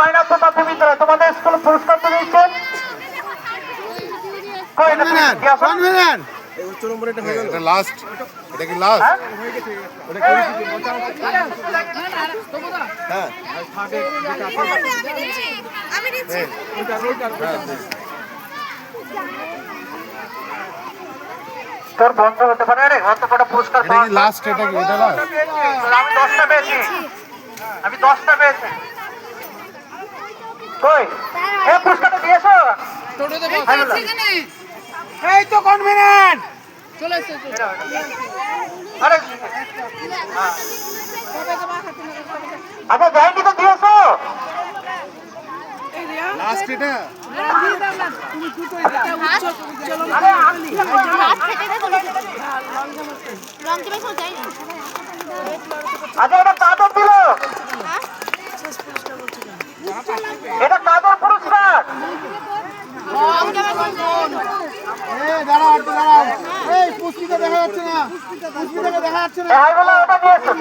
জয়নাথ মাধ্যমিক বিদ্যালয় তোমাদের স্কুল পুরস্কার তো দিচ্ছেন। লাস্ট এটা কি লাস্ট? তোর বন্ধ হতে পারে রে, অত বড় পুরস্কার এটা কি লাস্ট? এটা কি এটা লাস্ট? আমি 10টা পেয়েছি, আমি 10টা পেয়েছি। কই এই পুরস্কারটা দিয়েছো? এই তো কনভেনেন্ট চলে এসেছে। আরে আচ্ছা জায়গা তো দিয়েছো লাস্ট এটা আচ্ছা এটা কাদের দিল? এটা কাদের পুরস্কার? এই পুস্তিকা দেখা যাচ্ছে না, পুস্তিকা দেখা যাচ্ছে না। এই বলে ওটা দিয়েছো।